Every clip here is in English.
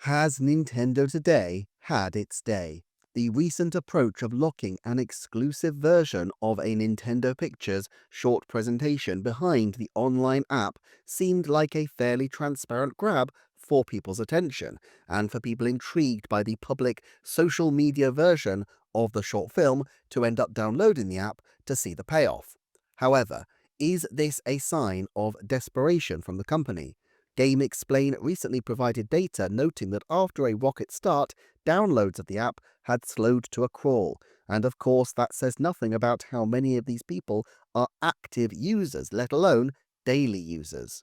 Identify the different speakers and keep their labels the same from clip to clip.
Speaker 1: Has Nintendo today had its day? The recent approach of locking an exclusive version of a Nintendo Pictures short presentation behind the online app seemed like a fairly transparent grab for people's attention, and for people intrigued by the public social media version of the short film to end up downloading the app to see the payoff. However, is this a sign of desperation from the company? Game Explain recently provided data noting that after a rocket start, downloads of the app had slowed to a crawl. And of course, that says nothing about how many of these people are active users, let alone daily users.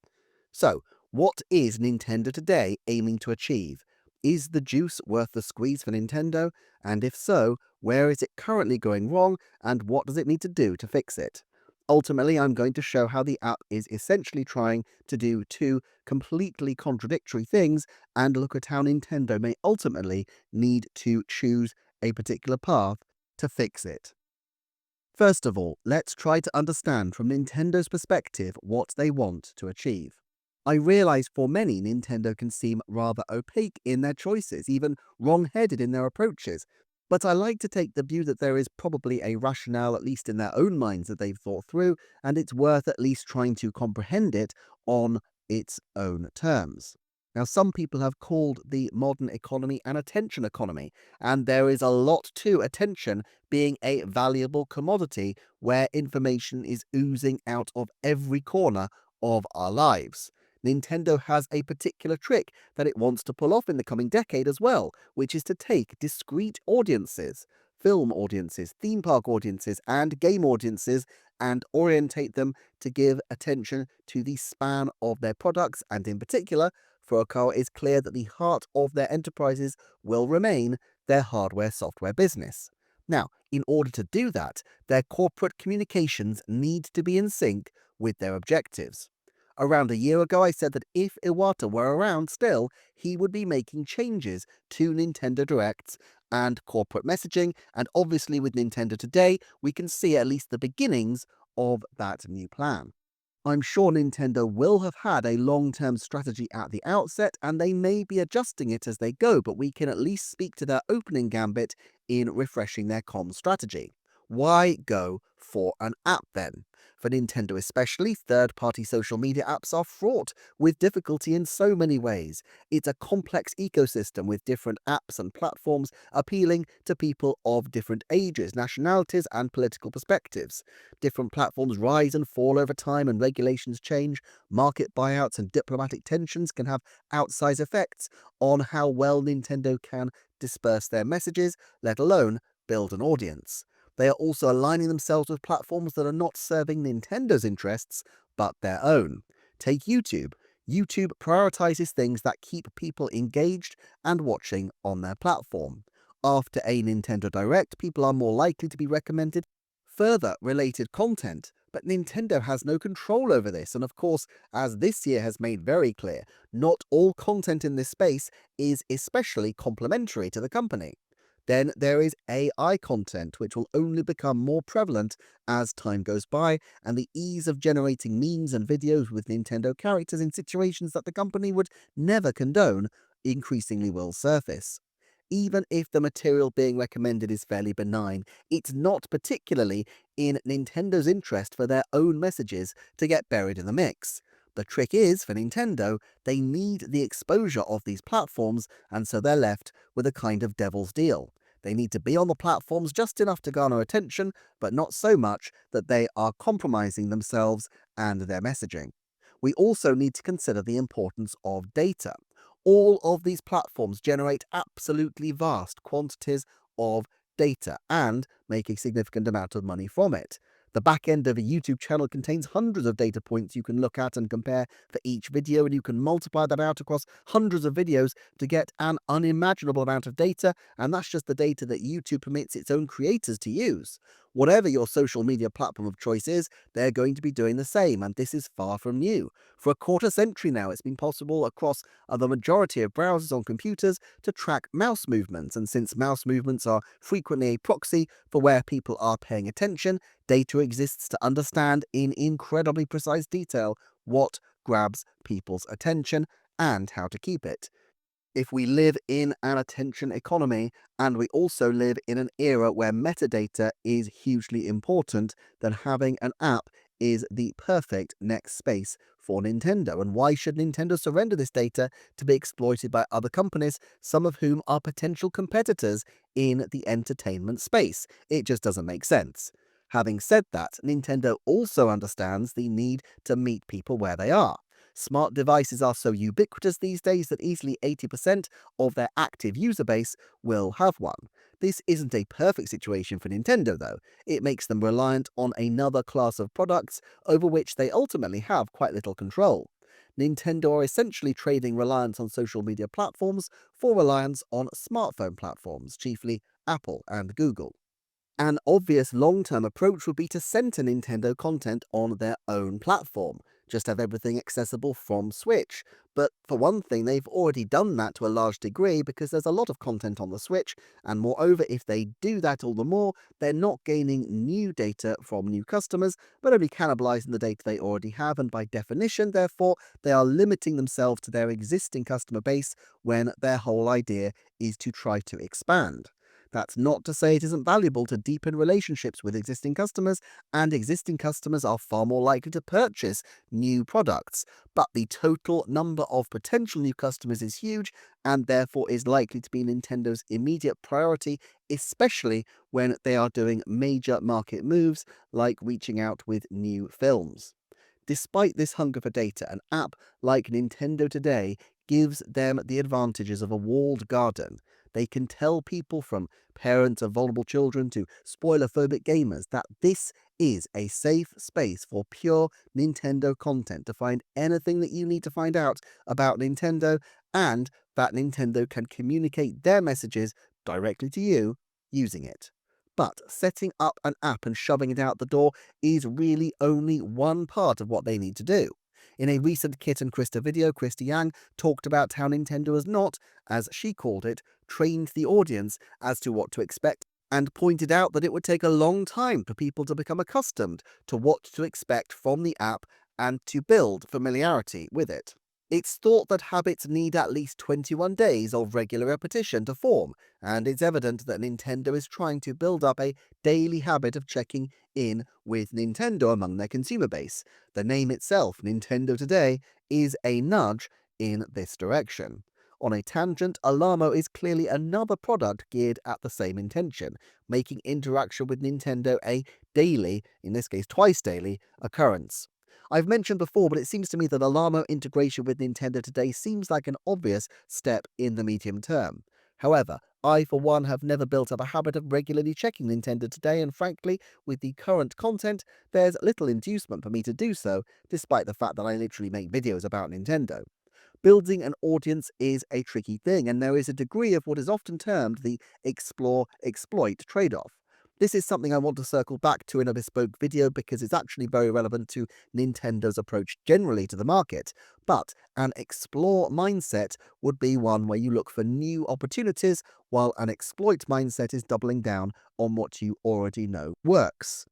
Speaker 1: So, what is Nintendo today aiming to achieve? Is the juice worth the squeeze for Nintendo? And if so, where is it currently going wrong, and what does it need to do to fix it? Ultimately, I'm going to show how the app is essentially trying to do two completely contradictory things and look at how Nintendo may ultimately need to choose a particular path to fix it. First of all, let's try to understand from Nintendo's perspective what they want to achieve. I realize for many, Nintendo can seem rather opaque in their choices, even wrong-headed in their approaches, but I like to take the view that there is probably a rationale, at least in their own minds, that they've thought through, and it's worth at least trying to comprehend it on its own terms. Now, some people have called the modern economy an attention economy, and there is a lot to attention being a valuable commodity where information is oozing out of every corner of our lives. Nintendo has a particular trick that it wants to pull off in the coming decade as well, which is to take discrete audiences, film audiences, theme park audiences, and game audiences, and orientate them to give attention to the span of their products, and in particular, Furukawa is clear that the heart of their enterprises will remain their hardware-software business. Now, in order to do that, their corporate communications need to be in sync with their objectives. Around a year ago, I said that if Iwata were around still, he would be making changes to Nintendo Directs and corporate messaging, and obviously with Nintendo today, we can see at least the beginnings of that new plan. I'm sure Nintendo will have had a long-term strategy at the outset, and they may be adjusting it as they go, but we can at least speak to their opening gambit in refreshing their comms strategy. Why go for an app then? For Nintendo especially, third-party social media apps are fraught with difficulty in so many ways. It's a complex ecosystem with different apps and platforms appealing to people of different ages, nationalities, and political perspectives. Different platforms rise and fall over time and regulations change. Market buyouts and diplomatic tensions can have outsized effects on how well Nintendo can disperse their messages, let alone build an audience. They are also aligning themselves with platforms that are not serving Nintendo's interests, but their own. Take YouTube. YouTube prioritizes things that keep people engaged and watching on their platform. After a Nintendo Direct, people are more likely to be recommended further related content, but Nintendo has no control over this, and of course, as this year has made very clear, not all content in this space is especially complementary to the company. Then there is AI content, which will only become more prevalent as time goes by, and the ease of generating memes and videos with Nintendo characters in situations that the company would never condone increasingly will surface. Even if the material being recommended is fairly benign, it's not particularly in Nintendo's interest for their own messages to get buried in the mix. The trick is, for Nintendo, they need the exposure of these platforms, and so they're left with a kind of devil's deal. They need to be on the platforms just enough to garner attention, but not so much that they are compromising themselves and their messaging. We also need to consider the importance of data. All of these platforms generate absolutely vast quantities of data and make a significant amount of money from it. The back end of a YouTube channel contains hundreds of data points you can look at and compare for each video, and you can multiply that out across hundreds of videos to get an unimaginable amount of data, and that's just the data that YouTube permits its own creators to use. Whatever your social media platform of choice is, they're going to be doing the same, and this is far from new. For a quarter century now, it's been possible across the majority of browsers on computers to track mouse movements, and since mouse movements are frequently a proxy for where people are paying attention, data exists to understand in incredibly precise detail what grabs people's attention and how to keep it. If we live in an attention economy and we also live in an era where metadata is hugely important, then having an app is the perfect next space for Nintendo. And why should Nintendo surrender this data to be exploited by other companies, some of whom are potential competitors in the entertainment space? It just doesn't make sense. Having said that, Nintendo also understands the need to meet people where they are. Smart devices are so ubiquitous these days that easily 80% of their active user base will have one. This isn't a perfect situation for Nintendo, though. It makes them reliant on another class of products over which they ultimately have quite little control. Nintendo are essentially trading reliance on social media platforms for reliance on smartphone platforms, chiefly Apple and Google. An obvious long-term approach would be to center Nintendo content on their own platform, just have everything accessible from Switch. But for one thing, they've already done that to a large degree because there's a lot of content on the Switch, and moreover, if they do that all the more, they're not gaining new data from new customers, but only cannibalizing the data they already have, and by definition, therefore, they are limiting themselves to their existing customer base when their whole idea is to try to expand. That's not to say it isn't valuable to deepen relationships with existing customers, and existing customers are far more likely to purchase new products. But the total number of potential new customers is huge, and therefore is likely to be Nintendo's immediate priority, especially when they are doing major market moves like reaching out with new films. Despite this hunger for data, an app like Nintendo Today gives them the advantages of a walled garden. They can tell people, from parents of vulnerable children to spoiler-phobic gamers, that this is a safe space for pure Nintendo content, to find anything that you need to find out about Nintendo, and that Nintendo can communicate their messages directly to you using it. But setting up an app and shoving it out the door is really only one part of what they need to do. In a recent Kit and Krista video, Krista Yang talked about how Nintendo has not, as she called it, trained the audience as to what to expect, and pointed out that it would take a long time for people to become accustomed to what to expect from the app and to build familiarity with it. It's thought that habits need at least 21 days of regular repetition to form, and it's evident that Nintendo is trying to build up a daily habit of checking in with Nintendo among their consumer base. The name itself, Nintendo Today, is a nudge in this direction. On a tangent, Alamo is clearly another product geared at the same intention, making interaction with Nintendo a daily, in this case twice daily, occurrence. I've mentioned before, but it seems to me that Alamo integration with Nintendo Today seems like an obvious step in the medium term. However, I for one have never built up a habit of regularly checking Nintendo Today, and frankly, with the current content, there's little inducement for me to do so, despite the fact that I literally make videos about Nintendo. Building an audience is a tricky thing, and there is a degree of what is often termed the explore-exploit trade-off. This is something I want to circle back to in a bespoke video because it's actually very relevant to Nintendo's approach generally to the market, but an explore mindset would be one where you look for new opportunities, while an exploit mindset is doubling down on what you already know works.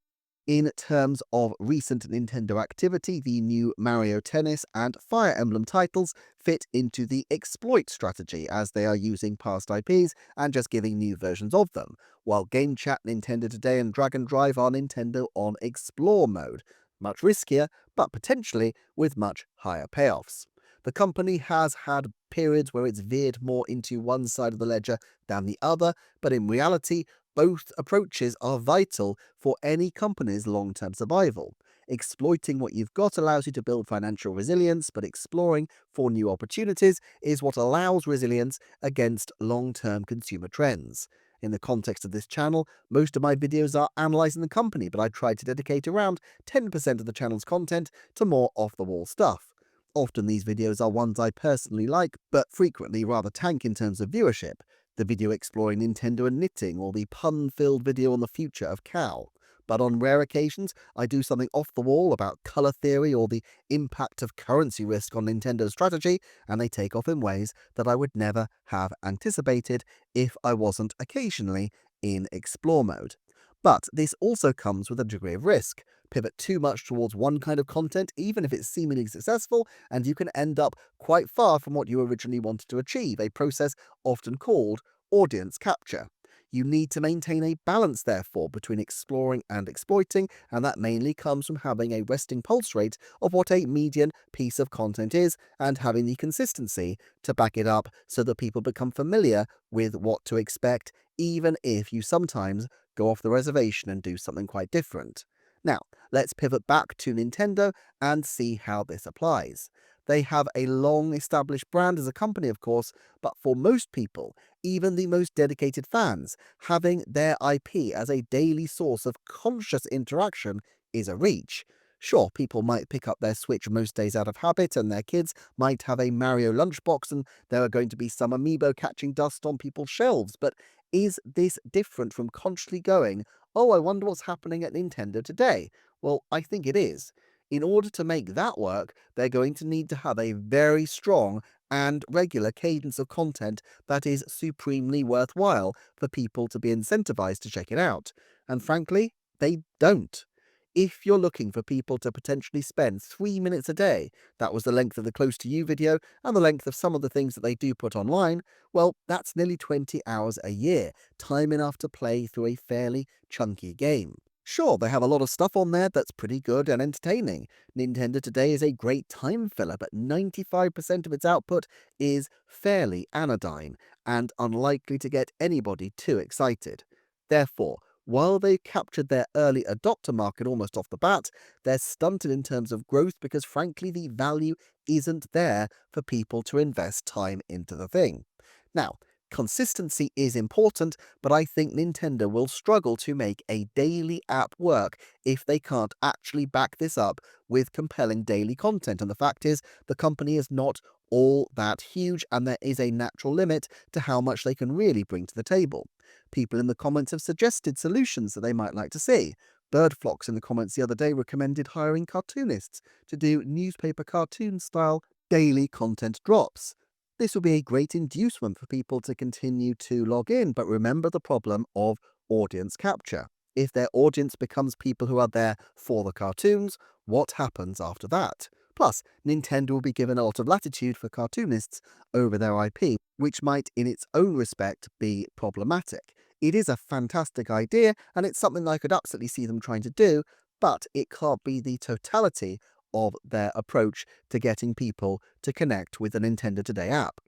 Speaker 1: In terms of recent Nintendo activity, the new Mario Tennis and Fire Emblem titles fit into the exploit strategy, as they are using past IPs and just giving new versions of them, while Game Chat, Nintendo Today and Dragon Drive are Nintendo on explore mode. Much riskier, but potentially with much higher payoffs. The company has had periods where it's veered more into one side of the ledger than the other, but in reality, both approaches are vital for any company's long-term survival. Exploiting what you've got allows you to build financial resilience, but exploring for new opportunities is what allows resilience against long-term consumer trends. In the context of this channel, most of my videos are analysing the company, but I try to dedicate around 10% of the channel's content to more off-the-wall stuff. Often these videos are ones I personally like, but frequently rather tank in terms of viewership. The video exploring Nintendo and knitting, or the pun-filled video on the future of Cal. But on rare occasions, I do something off the wall about colour theory or the impact of currency risk on Nintendo's strategy, and they take off in ways that I would never have anticipated if I wasn't occasionally in explore mode. But this also comes with a degree of risk. Pivot too much towards one kind of content, even if it's seemingly successful, and you can end up quite far from what you originally wanted to achieve, a process often called audience capture. You need to maintain a balance, therefore, between exploring and exploiting, and that mainly comes from having a resting pulse rate of what a median piece of content is and having the consistency to back it up so that people become familiar with what to expect, even if you sometimes go off the reservation and do something quite different. Now, let's pivot back to Nintendo and see how this applies. They have a long established brand as a company, of course, but for most people, even the most dedicated fans, having their IP as a daily source of conscious interaction is a reach. Sure, people might pick up their Switch most days out of habit, and their kids might have a Mario lunchbox, and there are going to be some amiibo catching dust on people's shelves, but is this different from consciously going, oh, I wonder what's happening at Nintendo today? Well, I think it is. In order to make that work, they're going to need to have a very strong and regular cadence of content that is supremely worthwhile for people to be incentivized to check it out. And frankly, they don't. If you're looking for people to potentially spend 3 minutes a day, that was the length of the Close to You video and the length of some of the things that they do put online, well, that's nearly 20 hours a year, time enough to play through a fairly chunky game. Sure, they have a lot of stuff on there that's pretty good and entertaining. Nintendo Today is a great time filler, but 95% of its output is fairly anodyne and unlikely to get anybody too excited. Therefore, while they captured their early adopter market almost off the bat, they're stunted in terms of growth because frankly the value isn't there for people to invest time into the thing. Now, consistency is important, but I think Nintendo will struggle to make a daily app work if they can't actually back this up with compelling daily content. And the fact is, the company is not all that huge, and there is a natural limit to how much they can really bring to the table. People in the comments have suggested solutions that they might like to see. Birdflocks in the comments the other day recommended hiring cartoonists to do newspaper cartoon style daily content drops. This will be a great inducement for people to continue to log in, but remember the problem of audience capture. If their audience becomes people who are there for the cartoons, what happens after that? Plus, Nintendo will be given a lot of latitude for cartoonists over their IP, which might in its own respect be problematic. It is a fantastic idea, and it's something I could absolutely see them trying to do, but it can't be the totality of their approach to getting people to connect with the Nintendo Today app.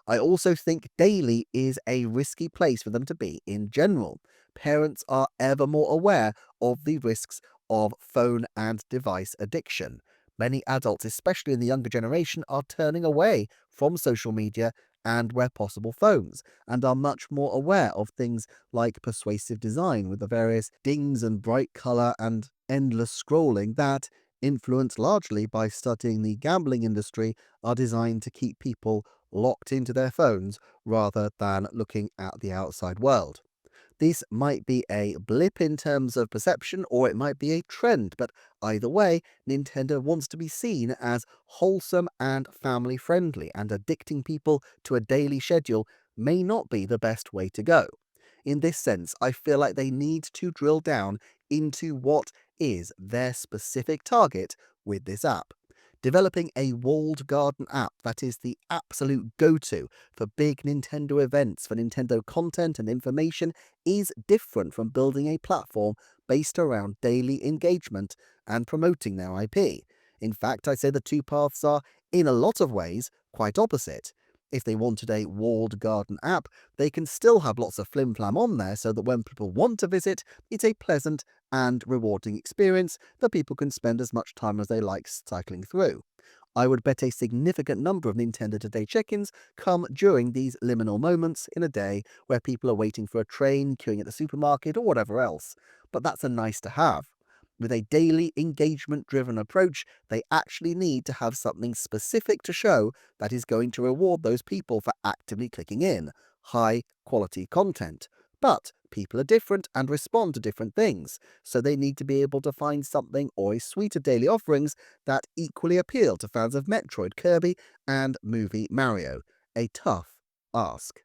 Speaker 1: I also think daily is a risky place for them to be in general. Parents are ever more aware of the risks of phone and device addiction. Many adults, especially in the younger generation, are turning away from social media and, where possible, phones, and are much more aware of things like persuasive design with the various dings and bright colour and endless scrolling that, influenced largely by studying the gambling industry, are designed to keep people locked into their phones rather than looking at the outside world. This might be a blip in terms of perception, or it might be a trend, but either way, Nintendo wants to be seen as wholesome and family friendly, and addicting people to a daily schedule may not be the best way to go. In this sense, I feel like they need to drill down into what is their specific target with this app. Developing a walled garden app that is the absolute go-to for big Nintendo events, for Nintendo content and information, is different from building a platform based around daily engagement and promoting their IP. In fact, I'd say the two paths are, in a lot of ways, quite opposite. If they wanted a walled garden app, they can still have lots of flim-flam on there so that when people want to visit, it's a pleasant and rewarding experience that people can spend as much time as they like cycling through. I would bet a significant number of Nintendo Today check-ins come during these liminal moments in a day where people are waiting for a train, queuing at the supermarket, or whatever else. But that's a nice to have. With a daily engagement-driven approach, they actually need to have something specific to show that is going to reward those people for actively clicking in. High-quality content. But people are different and respond to different things, so they need to be able to find something or a suite of daily offerings that equally appeal to fans of Metroid, Kirby, and movie Mario. A tough ask.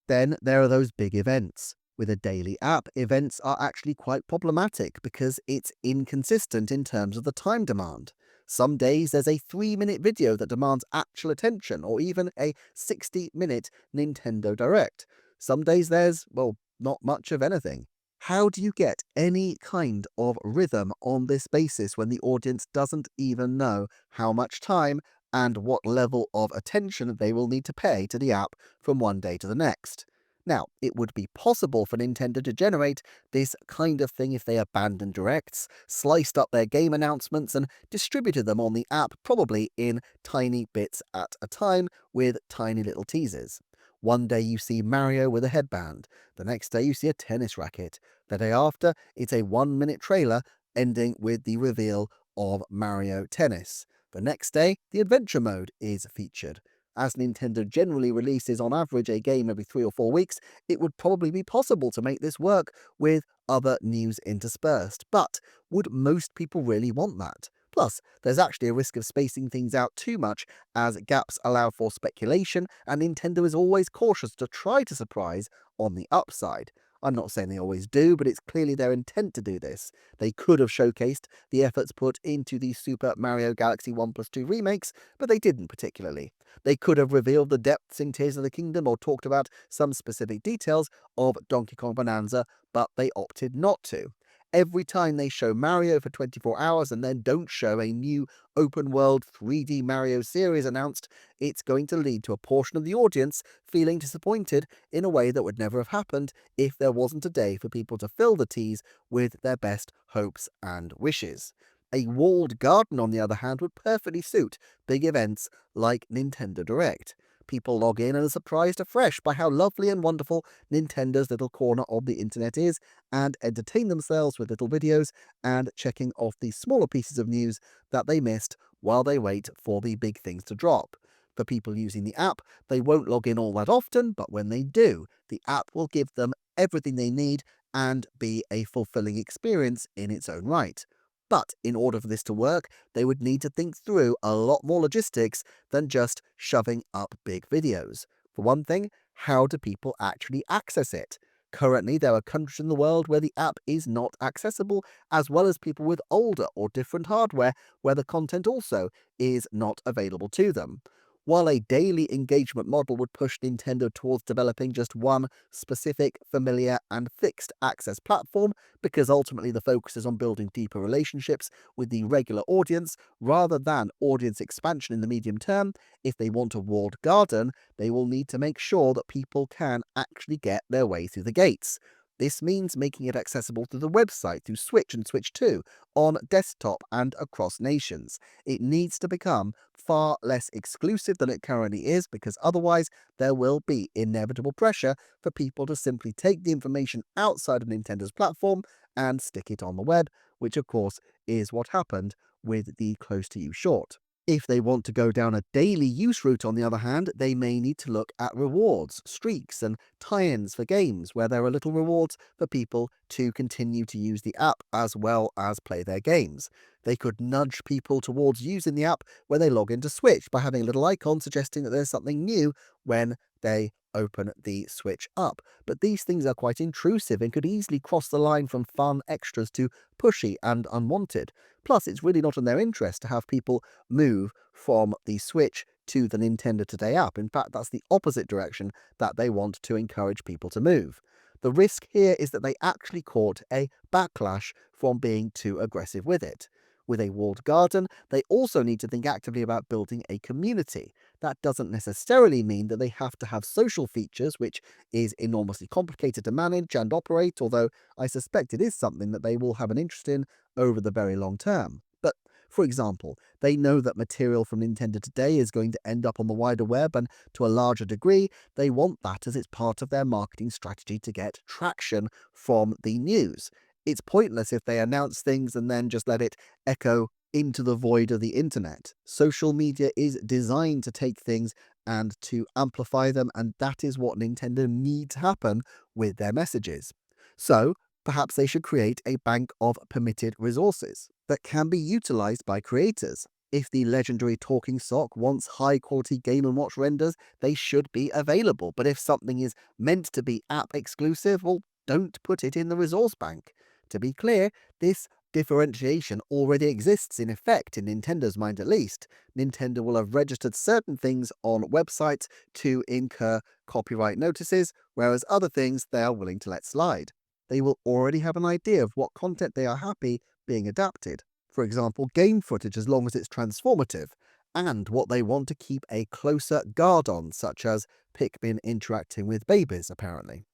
Speaker 1: Then there are those big events. With a daily app, events are actually quite problematic because it's inconsistent in terms of the time demand. Some days there's a 3-minute video that demands actual attention, or even a 60-minute Nintendo Direct. Some days there's, well, not much of anything. How do you get any kind of rhythm on this basis when the audience doesn't even know how much time and what level of attention they will need to pay to the app from one day to the next? Now, it would be possible for Nintendo to generate this kind of thing if they abandoned directs, sliced up their game announcements, and distributed them on the app, probably in tiny bits at a time with tiny little teasers. One day you see Mario with a headband, the next day you see a tennis racket, the day after it's a 1-minute trailer ending with the reveal of Mario Tennis. The next day, the adventure mode is featured. As Nintendo generally releases on average a game every 3 or 4 weeks, it would probably be possible to make this work with other news interspersed. But would most people really want that? Plus, there's actually a risk of spacing things out too much, as gaps allow for speculation, and Nintendo is always cautious to try to surprise on the upside. I'm not saying they always do, but it's clearly their intent to do this. They could have showcased the efforts put into the Super Mario Galaxy 1+2 remakes, but they didn't particularly. They could have revealed the depths in Tears of the Kingdom or talked about some specific details of Donkey Kong Bonanza, but they opted not to. Every time they show Mario for 24 hours and then don't show a new open world 3D Mario series announced, it's going to lead to a portion of the audience feeling disappointed in a way that would never have happened if there wasn't a day for people to fill the teas with their best hopes and wishes. A walled garden, on the other hand, would perfectly suit big events like Nintendo Direct. People log in and are surprised afresh by how lovely and wonderful Nintendo's little corner of the internet is, and entertain themselves with little videos and checking off the smaller pieces of news that they missed while they wait for the big things to drop. For people using the app, they won't log in all that often, but when they do, the app will give them everything they need and be a fulfilling experience in its own right. But in order for this to work, they would need to think through a lot more logistics than just shoving up big videos. For one thing, how do people actually access it? Currently, there are countries in the world where the app is not accessible, as well as people with older or different hardware where the content also is not available to them. While a daily engagement model would push Nintendo towards developing just one specific, familiar, and fixed access platform, because ultimately the focus is on building deeper relationships with the regular audience rather than audience expansion in the medium term, if they want a walled garden, they will need to make sure that people can actually get their way through the gates. This means making it accessible through the website, through Switch and Switch 2, on desktop and across nations. It needs to become far less exclusive than it currently is, because otherwise there will be inevitable pressure for people to simply take the information outside of Nintendo's platform and stick it on the web, which of course is what happened with the Close to You short. If they want to go down a daily use route, on the other hand, they may need to look at rewards, streaks, and tie-ins for games where there are little rewards for people to continue to use the app as well as play their games. They could nudge people towards using the app when they log into Switch by having a little icon suggesting that there's something new when they open the Switch up. But these things are quite intrusive and could easily cross the line from fun extras to pushy and unwanted. Plus, it's really not in their interest to have people move from the Switch to the Nintendo Today app. In fact, that's the opposite direction that they want to encourage people to move. The risk here is that they actually caught a backlash from being too aggressive with it. With a walled garden, they also need to think actively about building a community. That doesn't necessarily mean that they have to have social features, which is enormously complicated to manage and operate, although I suspect it is something that they will have an interest in over the very long term. But, for example, they know that material from Nintendo Today is going to end up on the wider web, and to a larger degree, they want that as it's part of their marketing strategy to get traction from the news. It's pointless if they announce things and then just let it echo into the void of the internet. Social media is designed to take things and to amplify them, and that is what Nintendo needs to happen with their messages. So, perhaps they should create a bank of permitted resources that can be utilized by creators. If the legendary Talking Sock wants high-quality Game & Watch renders, they should be available. But if something is meant to be app exclusive, well, don't put it in the resource bank. To be clear, this differentiation already exists in effect, in Nintendo's mind at least. Nintendo will have registered certain things on websites to incur copyright notices, whereas other things they are willing to let slide. They will already have an idea of what content they are happy being adapted. For example, game footage as long as it's transformative, and what they want to keep a closer guard on, such as Pikmin interacting with babies, apparently.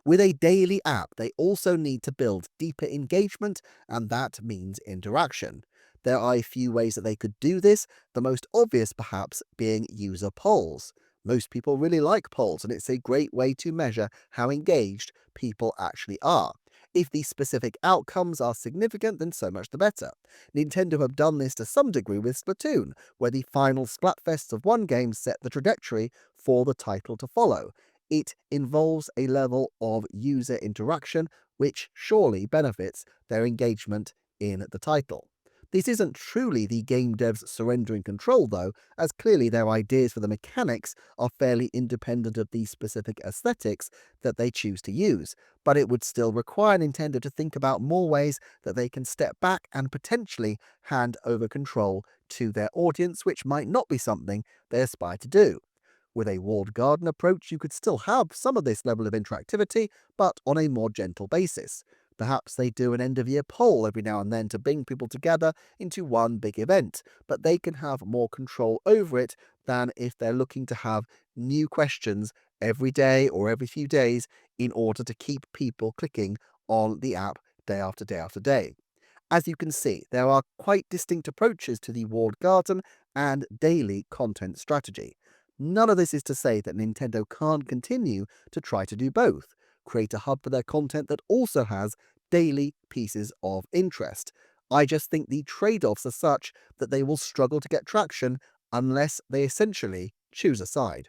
Speaker 1: With a daily app, they also need to build deeper engagement, and that means interaction. There are a few ways that they could do this, the most obvious perhaps being user polls. Most people really like polls, and it's a great way to measure how engaged people actually are. If the specific outcomes are significant, then so much the better. Nintendo have done this to some degree with Splatoon, where the final Splatfests of one game set the trajectory for the title to follow. It involves a level of user interaction which surely benefits their engagement in the title. This isn't truly the game devs surrendering control, though, as clearly their ideas for the mechanics are fairly independent of the specific aesthetics that they choose to use, but it would still require Nintendo to think about more ways that they can step back and potentially hand over control to their audience, which might not be something they aspire to do. With a walled garden approach, you could still have some of this level of interactivity, but on a more gentle basis. Perhaps they do an end-of-year poll every now and then to bring people together into one big event, but they can have more control over it than if they're looking to have new questions every day or every few days in order to keep people clicking on the app day after day after day. As you can see, there are quite distinct approaches to the walled garden and daily content strategy. None of this is to say that Nintendo can't continue to try to do both, create a hub for their content that also has daily pieces of interest. I just think the trade-offs are such that they will struggle to get traction unless they essentially choose a side.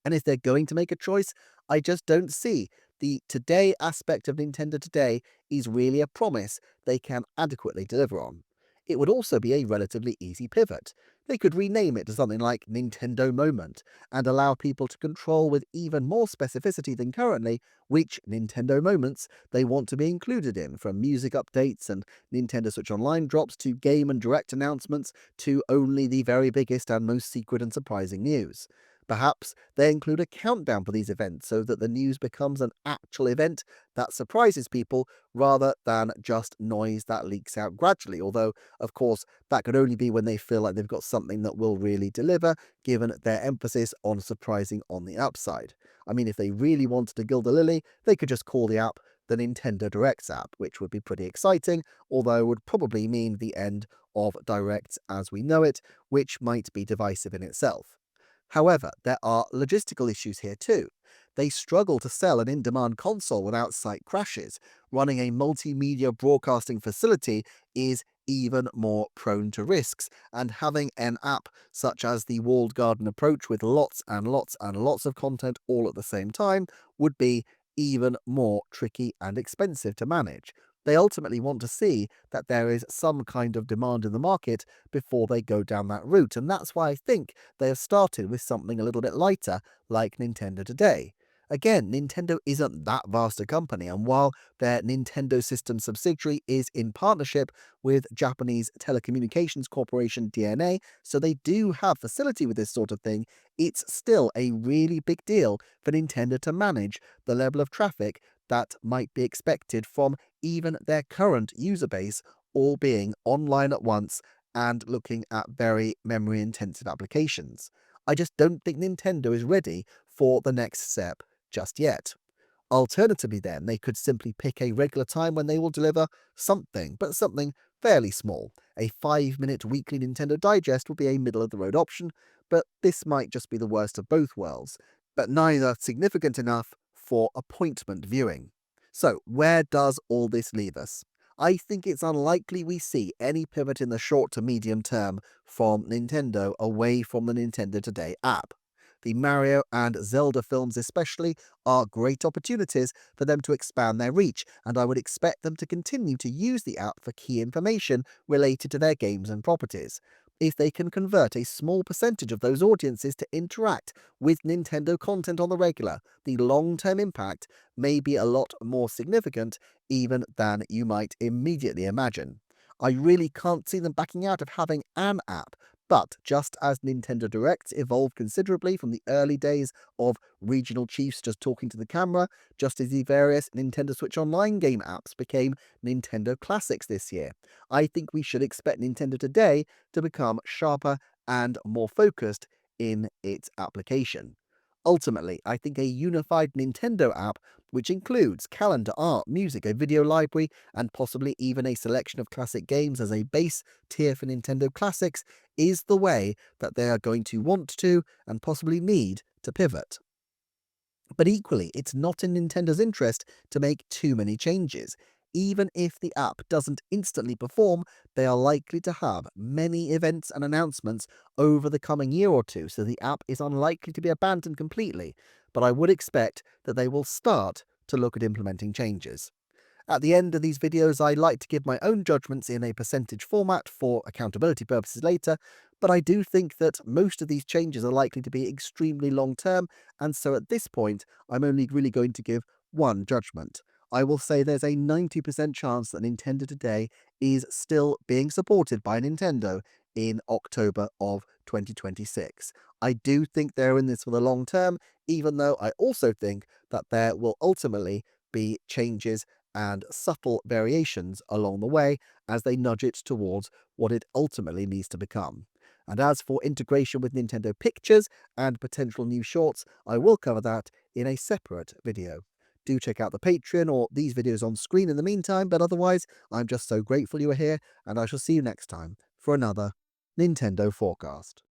Speaker 1: And if they're going to make a choice, I just don't see the today aspect of Nintendo Today is really a promise they can adequately deliver on. It would also be a relatively easy pivot. They could rename it to something like Nintendo Moment and allow people to control with even more specificity than currently which Nintendo moments they want to be included in, from music updates and Nintendo Switch Online drops to game and direct announcements to only the very biggest and most secret and surprising news. Perhaps they include a countdown for these events so that the news becomes an actual event that surprises people rather than just noise that leaks out gradually. Although, of course, that could only be when they feel like they've got something that will really deliver, given their emphasis on surprising on the upside. I mean, if they really wanted to gild the lily, they could just call the app the Nintendo Directs app, which would be pretty exciting, although would probably mean the end of Directs as we know it, which might be divisive in itself. However, there are logistical issues here too. They struggle to sell an in-demand console without site crashes. Running a multimedia broadcasting facility is even more prone to risks, and having an app such as the walled garden approach with lots and lots and lots of content all at the same time would be even more tricky and expensive to manage. They ultimately want to see that there is some kind of demand in the market before they go down that route, and that's why I think they have started with something a little bit lighter like Nintendo Today. Again, Nintendo isn't that vast a company, and while their Nintendo System subsidiary is in partnership with Japanese Telecommunications Corporation DeNA, so they do have facility with this sort of thing, it's still a really big deal for Nintendo to manage the level of traffic that might be expected from even their current user base, all being online at once and looking at very memory intensive applications. I just don't think Nintendo is ready for the next step just yet. Alternatively, then, they could simply pick a regular time when they will deliver something, but something fairly small. A 5-minute weekly Nintendo Digest would be a middle of the road option, but this might just be the worst of both worlds, but neither significant enough for appointment viewing. So, where does all this leave us? I think it's unlikely we see any pivot in the short to medium term from Nintendo away from the Nintendo Today app. The Mario and Zelda films especially are great opportunities for them to expand their reach, and I would expect them to continue to use the app for key information related to their games and properties. if they can convert a small percentage of those audiences to interact with Nintendo content on the regular, the long-term impact may be a lot more significant even than you might immediately imagine. I really can't see them backing out of having an app, but just as Nintendo Directs evolved considerably from the early days of regional chiefs just talking to the camera, just as the various Nintendo Switch Online game apps became Nintendo Classics this year, I think we should expect Nintendo today to become sharper and more focused in its application. Ultimately, I think a unified Nintendo app, which includes calendar, art, music, a video library, and possibly even a selection of classic games as a base tier for Nintendo Classics, is the way that they are going to want to and possibly need to pivot. But equally, it's not in Nintendo's interest to make too many changes. Even if the app doesn't instantly perform, they are likely to have many events and announcements over the coming year or two, so the app is unlikely to be abandoned completely. But I would expect that they will start to look at implementing changes. At the end of these videos, I like to give my own judgments in a percentage format for accountability purposes later, but I do think that most of these changes are likely to be extremely long term, and so at this point, I'm only really going to give one judgment. I will say there's a 90% chance that Nintendo today is still being supported by Nintendo in October of 2026. I do think they're in this for the long term, even though I also think that there will ultimately be changes and subtle variations along the way as they nudge it towards what it ultimately needs to become. And as for integration with Nintendo Pictures and potential new shorts, I will cover that in a separate video. Do check out the Patreon or these videos on screen in the meantime, but otherwise, I'm just so grateful you are here, and I shall see you next time for another Nintendo Forecast.